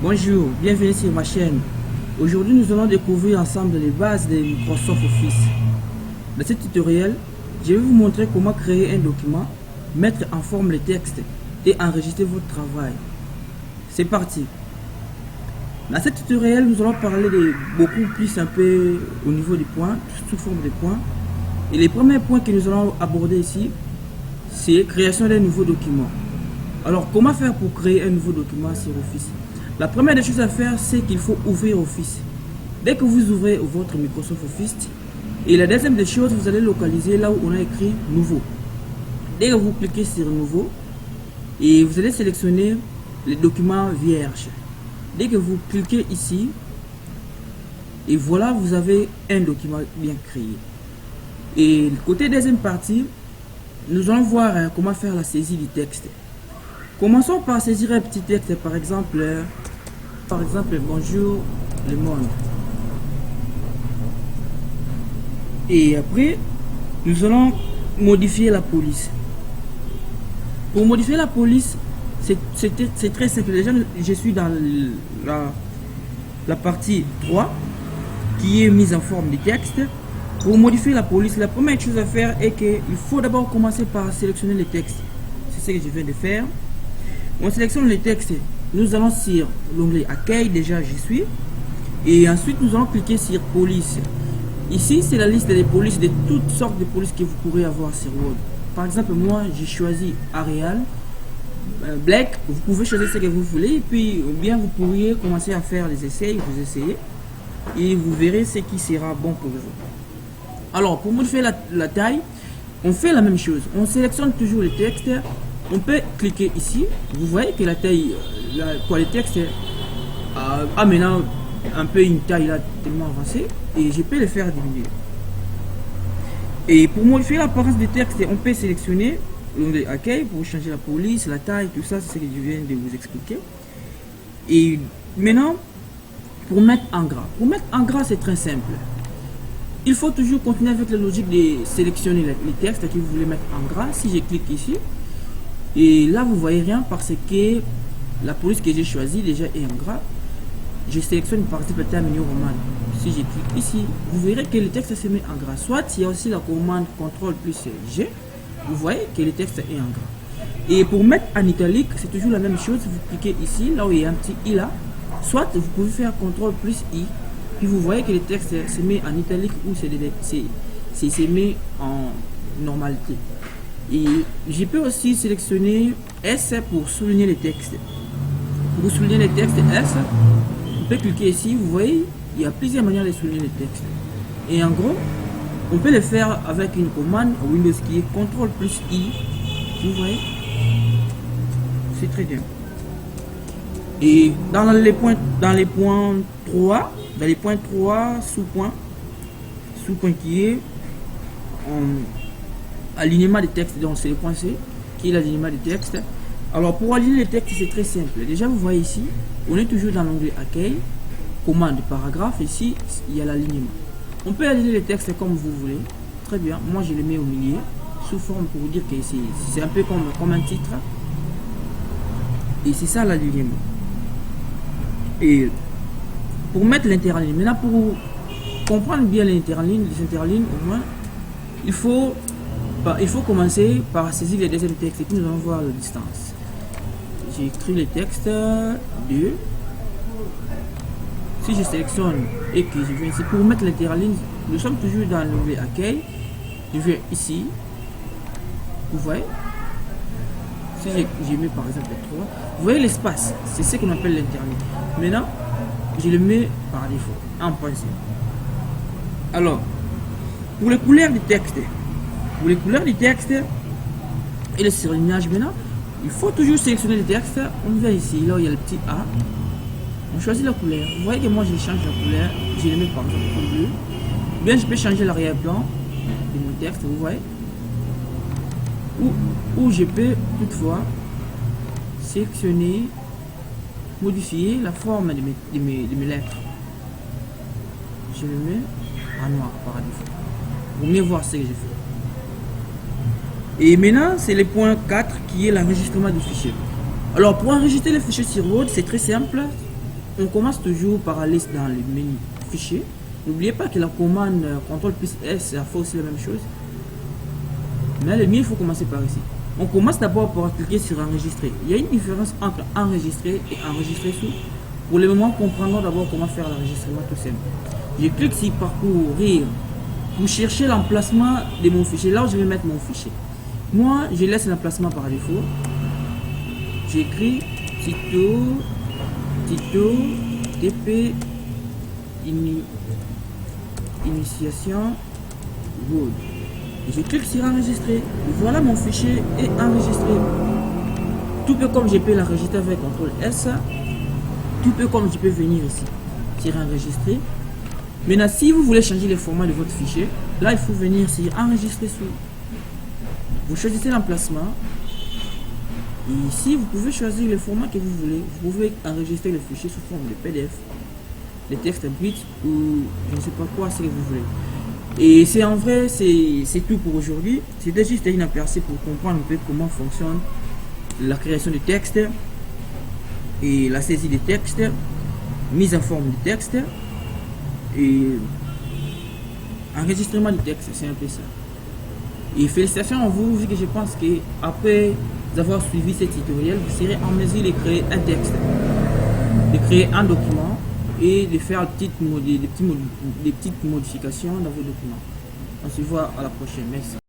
Bonjour, bienvenue sur ma chaîne. Aujourd'hui, nous allons découvrir ensemble les bases de Microsoft Office. Dans ce tutoriel, je vais vous montrer comment créer un document, mettre en forme les textes et enregistrer votre travail. C'est parti. Dans ce tutoriel, nous allons parler de beaucoup plus un peu au niveau des points, sous forme de points. Et les premiers points que nous allons aborder ici, c'est création d'un nouveau document. Alors, comment faire pour créer un nouveau document sur Office? La première des choses à faire, c'est qu'il faut ouvrir Office. Dès que vous ouvrez votre Microsoft Office, et la deuxième des choses, vous allez localiser là où on a écrit Nouveau. Dès que vous cliquez sur Nouveau, et vous allez sélectionner les documents vierges. Dès que vous cliquez ici, et voilà, vous avez un document bien créé. Et côté deuxième partie, nous allons voir comment faire la saisie du texte. Commençons par saisir un petit texte, par exemple, bonjour le monde. Et après, nous allons modifier la police. Pour modifier la police, c'est très simple. Déjà, je suis dans la partie 3 qui est mise en forme de texte. Pour modifier la police, la première chose à faire est qu'il faut d'abord commencer par sélectionner les textes. C'est ce que je viens de faire. On sélectionne les textes. Nous allons sur l'onglet Accueil, déjà j'y suis. Et ensuite, nous allons cliquer sur Police. Ici, c'est la liste des polices, de toutes sortes de polices que vous pourrez avoir sur Word. Par exemple, moi, j'ai choisi Arial, Black. Vous pouvez choisir ce que vous voulez. Et puis, ou bien vous pourriez commencer à faire les essais, vous essayez. Et vous verrez ce qui sera bon pour vous. Alors, pour modifier la taille, on fait la même chose. On sélectionne toujours les textes. On peut cliquer ici. Vous voyez que la taille, pour les textes, a maintenant un peu une taille là tellement avancée. Et je peux le faire diminuer. Et pour modifier l'apparence des textes, on peut sélectionner l'onglet Accueil pour changer la police, la taille, tout ça, c'est ce que je viens de vous expliquer. Et maintenant, pour mettre en gras. Pour mettre en gras, c'est très simple. Il faut toujours continuer avec la logique de sélectionner les textes que vous voulez mettre en gras. Si je clique ici, et là vous voyez rien parce que la police que j'ai choisie déjà est en gras. Je sélectionne par exemple le terme roman. Si je clique ici, vous verrez que le texte se met en gras. Soit il y a aussi la commande CTRL plus G. Vous voyez que le texte est en gras. Et pour mettre en italique, c'est toujours la même chose. Vous cliquez ici, là où il y a un petit I là. Soit vous pouvez faire CTRL plus I. Puis vous voyez que le texte se met en italique ou se met en normalité. Et je peux aussi sélectionner S pour souligner les textes. Pour souligner les textes S, on peut cliquer ici. Vous voyez, il y a plusieurs manières de souligner les textes. Et en gros, on peut le faire avec une commande Windows qui est CTRL plus I. Vous voyez, c'est très bien. Et dans les points 3, dans les points 3, sous-point qui est alignement des textes, donc c'est le point C qui est l'alignement des textes. Alors pour aligner les textes, c'est très simple. Déjà vous voyez ici, on est toujours dans l'onglet Accueil, commande, paragraphe. Ici il y a l'alignement. On peut aligner les textes comme vous voulez. Très bien, moi je les mets au milieu sous forme pour vous dire que c'est un peu comme un titre. Et c'est ça l'alignement. Et pour mettre l'interligne, maintenant pour comprendre bien les interlignes, au moins, il faut commencer par saisir les deuxièmes textes et puis nous allons voir la distance. J'ai écrit les textes 2. Si je sélectionne et que je viens ici pour mettre l'interligne, nous sommes toujours dans l'onglet Accueil. Je viens ici. Vous voyez, si j'ai mis par exemple 3, vous voyez l'espace, c'est ce qu'on appelle l'interligne. Maintenant, je le mets par défaut, en point C. Alors, pour les couleurs du texte, et le surlignage maintenant, il faut toujours sélectionner le texte. On vient ici, là où il y a le petit A. On choisit la couleur. Vous voyez que moi je change la couleur, je le mets par exemple en bleu. Bien, je peux changer l'arrière-plan de mon texte, vous voyez. Ou je peux toutefois sélectionner, modifier la forme de mes lettres. Je le mets en noir par défaut pour mieux voir ce que j'ai fait. Et maintenant c'est le point 4 qui est l'enregistrement du fichier. Alors pour enregistrer les fichiers sur Word, c'est très simple. on commence toujours par aller dans le menu fichier. N'oubliez pas que la commande CTRL plus S a fait aussi la même chose. Mais le mieux, il faut commencer par ici. On commence d'abord par cliquer sur enregistrer. Il y a une différence entre enregistrer et enregistrer sous. Pour le moment, comprenons d'abord comment faire l'enregistrement tout simple. Je clique sur parcourir pour chercher l'emplacement de mon fichier. Là où je vais mettre mon fichier. Moi, je laisse l'emplacement par défaut. J'écris Tito TP initiation Word. Je clique sur enregistrer. Voilà, mon fichier est enregistré. Tout peu comme je peux l'enregistrer avec CTRL S. Tout peu comme je peux venir ici sur enregistrer. Maintenant, si vous voulez changer le format de votre fichier, là il faut venir sur enregistrer sous. Vous choisissez l'emplacement. Et ici, vous pouvez choisir le format que vous voulez. Vous pouvez enregistrer le fichier sous forme de PDF, de texte brut ou je ne sais pas quoi, ce que vous voulez. Et c'est en vrai, c'est tout pour aujourd'hui. C'était juste une aperçu pour comprendre un peu comment fonctionne la création de texte et la saisie des textes, mise en forme de texte et enregistrement du texte. C'est un peu ça. Et félicitations à vous, vu que je pense que après avoir suivi ce tutoriel, vous serez en mesure de créer un texte, de créer un document et de faire des petites modifications dans vos documents. On se voit à la prochaine. Merci.